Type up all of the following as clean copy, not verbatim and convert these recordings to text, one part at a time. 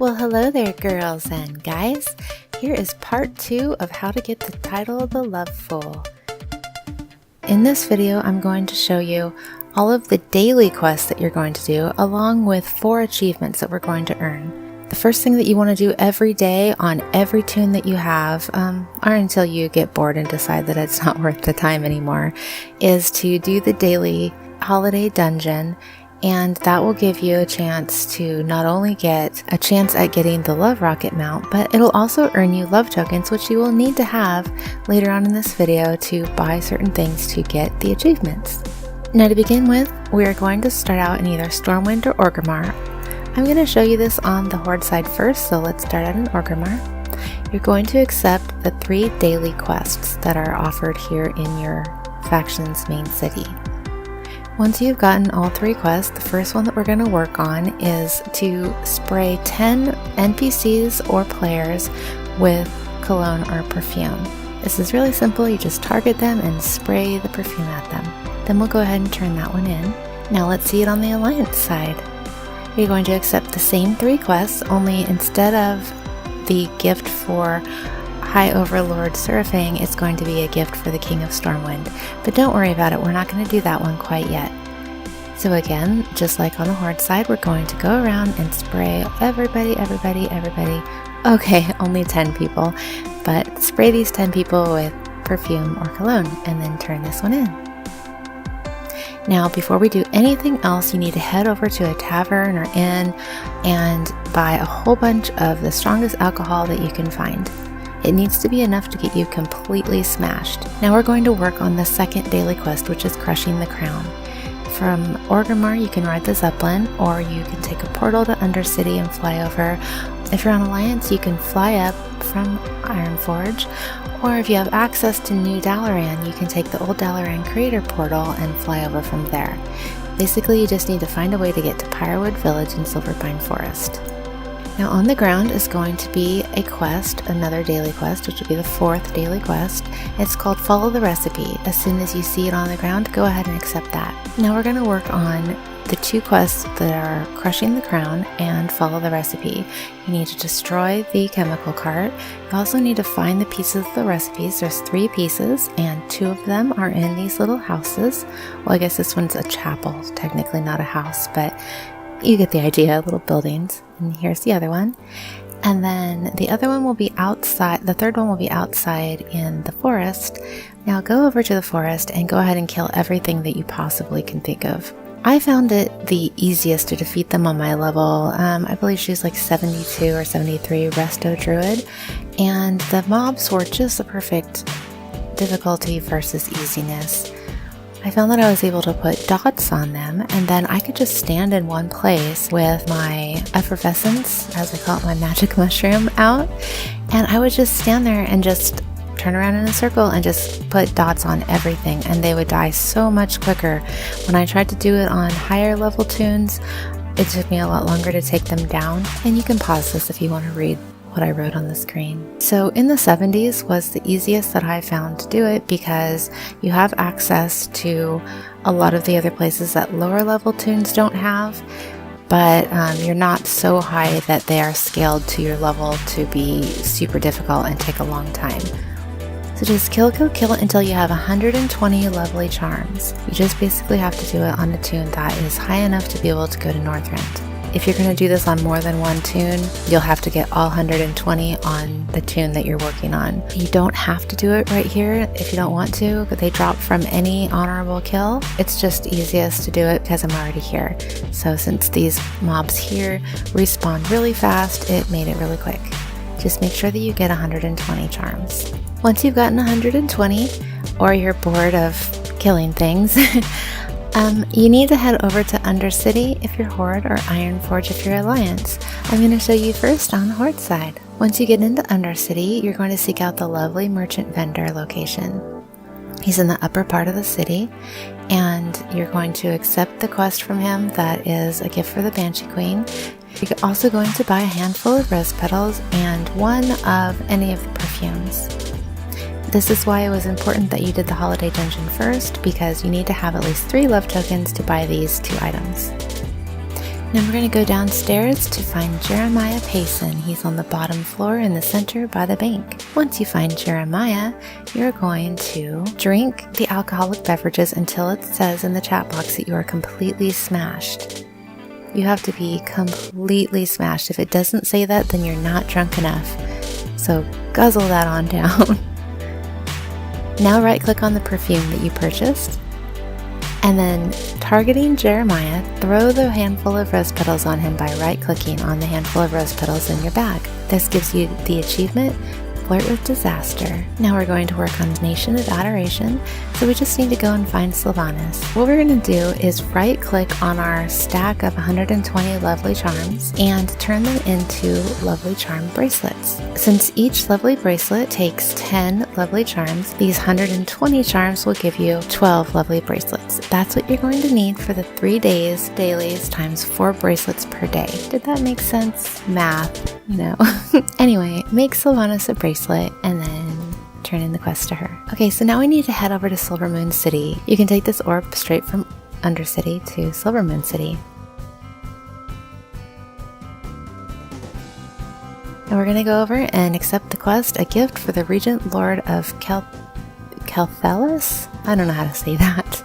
Well, hello there, girls and guys. Here is part 2 of how to get the title of the Love Fool. In this video, I'm going to show you all of the daily quests that you're going to do, along with 4 achievements that we're going to earn. The first thing that you want to do every day on every toon that you have, or until you get bored and decide that it's not worth the time anymore, is to do the daily holiday dungeon. And that will give you a chance to not only get a chance at getting the Love Rocket mount, but it'll also earn you love tokens, which you will need to have later on in this video to buy certain things to get the achievements. Now to begin with, we are going to start out in either Stormwind or Orgrimmar. I'm going to show you this on the Horde side first, so let's start out in Orgrimmar. You're going to accept the 3 daily quests that are offered here in your faction's main city. Once you've gotten all 3 quests, the first one that we're going to work on is to spray 10 NPCs or players with cologne or perfume. This is really simple. You just target them and spray the perfume at them. Then we'll go ahead and turn that one in. Now let's see it on the Alliance side. You're going to accept the same 3 quests, only instead of the gift for High Overlord Surfing, it's going to be a gift for the King of Stormwind. But don't worry about it, we're not going to do that one quite yet. So again, just like on the Horde side, we're going to go around and spray everybody. Okay, only 10 people, but spray these 10 people with perfume or cologne, and then turn this one in. Now, before we do anything else, you need to head over to a tavern or inn and buy a whole bunch of the strongest alcohol that you can find. It needs to be enough to get you completely smashed. Now we're going to work on the second daily quest, which is Crushing the Crown. From Orgrimmar, you can ride the Zeppelin, or you can take a portal to Undercity and fly over. If you're on Alliance, you can fly up from Ironforge, or if you have access to New Dalaran, you can take the Old Dalaran Crater portal and fly over from there. Basically, you just need to find a way to get to Pyrewood Village in Silverpine Forest. Now on the ground is going to be a quest, another daily quest, which will be the 4th daily quest. It's called Follow the Recipe. As soon as you see it on the ground, go ahead and accept that. Now we're going to work on the 2 quests that are Crushing the Crown and Follow the Recipe. You need to destroy the chemical cart. You also need to find the pieces of the recipes. There's 3 pieces, and 2 of them are in these little houses. Well, I guess this one's a chapel, technically not a house, but you get the idea, little buildings. And here's the other one. And then the other one will be outside, the 3rd one will be outside in the forest. Now go over to the forest and go ahead and kill everything that you possibly can think of. I found it the easiest to defeat them on my level. I believe she's like 72 or 73 Resto Druid. And the mobs were just the perfect difficulty versus easiness. I found that I was able to put dots on them, and then I could just stand in one place with my effervescence, as I call it, my magic mushroom out, and I would just stand there and just turn around in a circle and just put dots on everything, and they would die so much quicker. When I tried to do it on higher level toons, it took me a lot longer to take them down, and you can pause this if you want to read what I wrote on the screen. So in the 70s was the easiest that I found to do it, because you have access to a lot of the other places that lower level toons don't have, but you're not so high that they are scaled to your level to be super difficult and take a long time. So just kill until you have 120 lovely charms. You just basically have to do it on a toon that is high enough to be able to go to Northrend. If you're going to do this on more than one toon, you'll have to get all 120 on the toon that you're working on. You don't have to do it right here if you don't want to, but they drop from any honorable kill. It's just easiest to do it because I'm already here. So since these mobs here respawn really fast, it made it really quick. Just make sure that you get 120 charms. Once you've gotten 120, or you're bored of killing things, you need to head over to Undercity if you're Horde, or Ironforge if you're Alliance. I'm going to show you first on the Horde side. Once you get into Undercity, you're going to seek out the lovely Merchant Vendor location. He's in the upper part of the city, and you're going to accept the quest from him that is a gift for the Banshee Queen. You're also going to buy a handful of rose petals and one of any of the perfumes. This is why it was important that you did the holiday dungeon first, because you need to have at least 3 love tokens to buy these 2 items. Now we're going to go downstairs to find Jeremiah Payson. He's on the bottom floor in the center by the bank. Once you find Jeremiah, you're going to drink the alcoholic beverages until it says in the chat box that you are completely smashed. You have to be completely smashed. If it doesn't say that, then you're not drunk enough. So guzzle that on down. Now right click on the perfume that you purchased. And then, targeting Jeremiah, throw the Handful of Rose Petals on him by right-clicking on the Handful of Rose Petals in your bag. This gives you the achievement, Flirt With Disaster. Now we're going to work on Nation of Adoration, so we just need to go and find Sylvanas. What we're going to do is right-click on our stack of 120 Lovely Charms and turn them into Lovely Charm bracelets. Since each Lovely bracelet takes 10 Lovely Charms, these 120 charms will give you 12 Lovely bracelets. That's what you're going to need for the 3 days, dailies, times 4 bracelets per day. Did that make sense? Math, you know. Anyway, make Sylvanas a bracelet and then turn in the quest to her. Okay, so now we need to head over to Silvermoon City. You can take this orb straight from Undercity to Silvermoon City. And we're going to go over and accept the quest, a gift for the Regent Lord of Kelthelis? I don't know how to say that.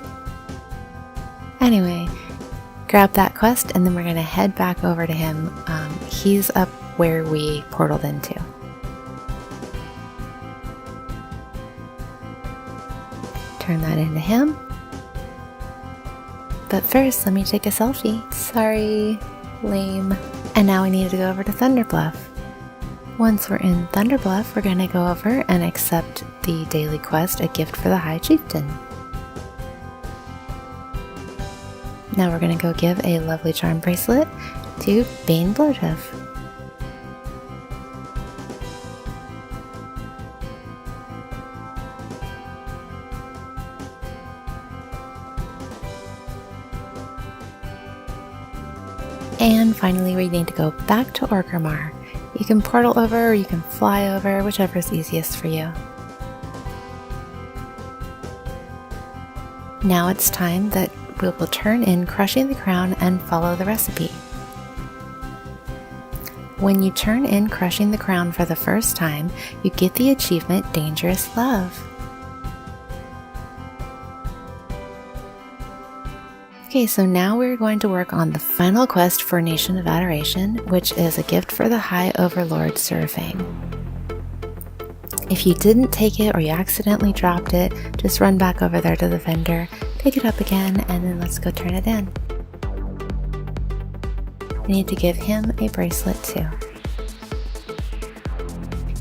Anyway, grab that quest and then we're going to head back over to him. He's up where we portaled into. Turn that into him. But first, let me take a selfie. Sorry, lame. And now we need to go over to Thunderbluff. Once we're in Thunderbluff, we're going to go over and accept the daily quest, a gift for the High Chieftain. Now we're going to go give a Lovely Charm bracelet to Bane Blowtuff. And finally, we need to go back to Orgrimmar. You can portal over or you can fly over, whichever is easiest for you. Now it's time that we will turn in Crushing the Crown and follow the recipe. When you turn in Crushing the Crown for the first time, you get the achievement Dangerous Love. Okay, so now we're going to work on the final quest for Nation of Adoration, which is a gift for the High Overlord Surfing. If you didn't take it or you accidentally dropped it, just run back over there to the vendor, pick it up again, and then let's go turn it in. We need to give him a bracelet too.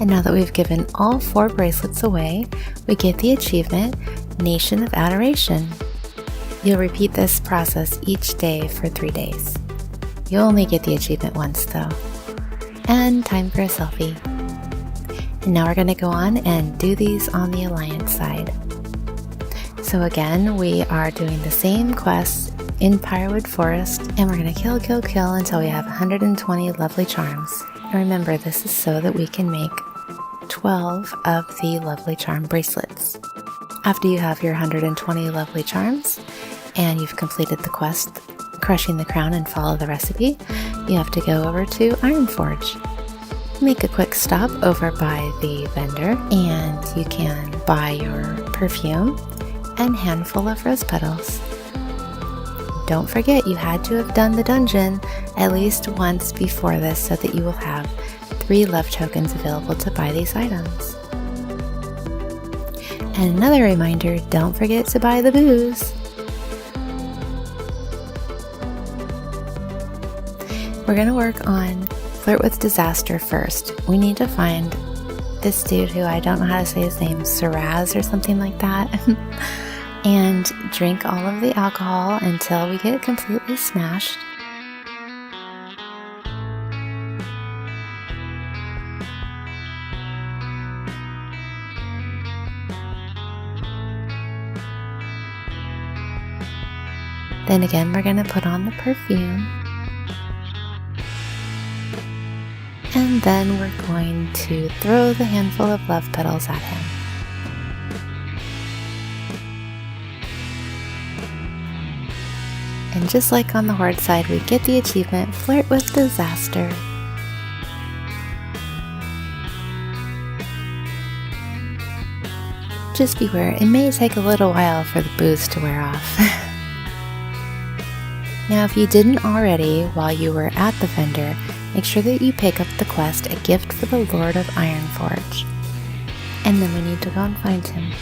And now that we've given all 4 bracelets away, we get the achievement Nation of Adoration. You'll repeat this process each day for 3 days. You'll only get the achievement once though. And time for a selfie. And now we're going to go on and do these on the Alliance side. So again, we are doing the same quests in Pyrewood Forest, and we're going to kill until we have 120 Lovely Charms. And remember, this is so that we can make 12 of the Lovely Charm bracelets. After you have your 120 Lovely Charms, and you've completed the quest, Crushing the Crown and follow the recipe, you have to go over to Ironforge. Make a quick stop over by the vendor, and you can buy your perfume and Handful of Rose Petals. Don't forget, you had to have done the dungeon at least once before this so that you will have 3 love tokens available to buy these items. And another reminder, don't forget to buy the booze. We're going to work on Flirt With Disaster first. We need to find this dude who I don't know how to say his name, Sraaz or something like that, and drink all of the alcohol until we get completely smashed. Then again, we're going to put on the perfume. And then we're going to throw the Handful of Love Petals at him. And just like on the Horde side, we get the achievement, Flirt with Disaster. Just beware, it may take a little while for the booze to wear off. Now if you didn't already while you were at the vendor, make sure that you pick up the quest, A Gift for the Lord of Ironforge. And then we need to go and find him.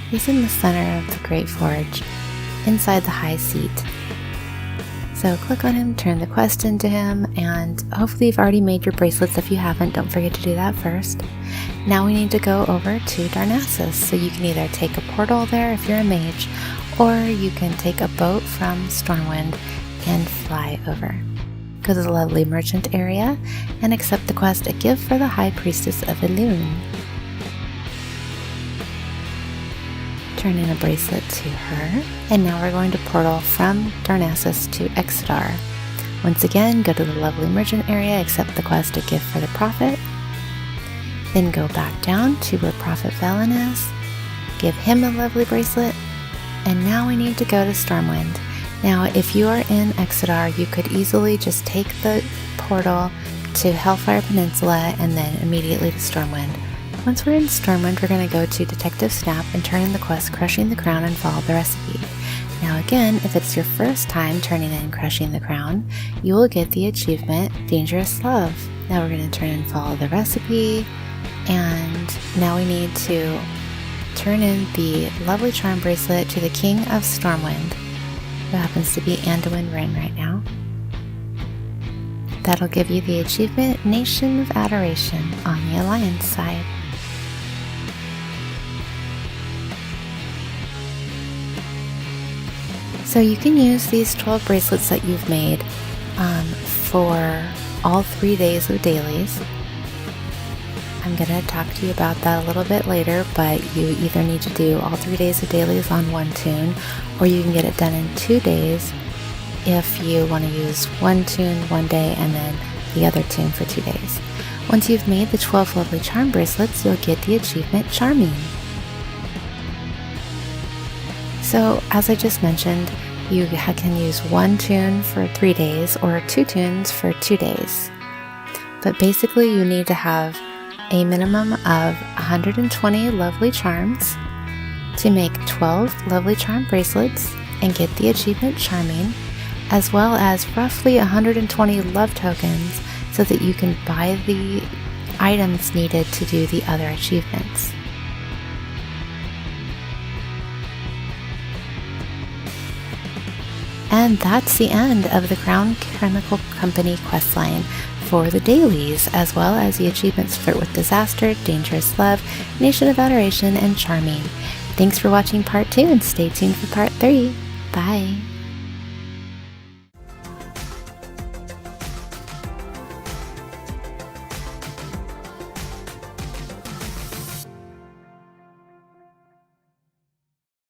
He's in the center of the Great Forge, inside the high seat. So click on him, turn the quest into him, and hopefully you've already made your bracelets. If you haven't, don't forget to do that first. Now we need to go over to Darnassus, so you can either take a portal there if you're a mage, or you can take a boat from Stormwind and fly over. Go to the lovely merchant area and accept the quest, A Gift for the High Priestess of Elune. Turn in a bracelet to her, and now we're going to portal from Darnassus to Exodar. Once again, go to the lovely merchant area, accept the quest, A Gift for the Prophet, then go back down to where Prophet Velen is, give him a lovely bracelet, and now we need to go to Stormwind. Now if you are in Exodar, you could easily just take the portal to Hellfire Peninsula and then immediately to Stormwind. Once we're in Stormwind, we're going to go to Detective Snap and turn in the quest Crushing the Crown and follow the recipe. Now again, if it's your first time turning in Crushing the Crown, you will get the achievement Dangerous Love. Now we're going to turn and follow the recipe, and now we need to turn in the lovely charm bracelet to the King of Stormwind, who happens to be Anduin Wrynn right now. That'll give you the achievement Nation of Adoration on the Alliance side. So you can use these 12 bracelets that you've made for all 3 days of dailies. I'm going to talk to you about that a little bit later, but you either need to do all 3 days of dailies on one toon, or you can get it done in 2 days if you want to use one toon one day and then the other toon for 2 days. Once you've made the 12 lovely charm bracelets, you'll get the achievement Charming. So as I just mentioned, you can use one toon for 3 days or 2 toons for 2 days. But basically you need to have a minimum of 120 lovely charms to make 12 lovely charm bracelets and get the achievement Charming, as well as roughly 120 love tokens so that you can buy the items needed to do the other achievements. And that's the end of the Crown Chemical Company questline for the dailies, as well as the achievements Flirt with Disaster, Dangerous Love, Nation of Adoration, and Charming. Thanks for watching part 2 and stay tuned for part 3. Bye!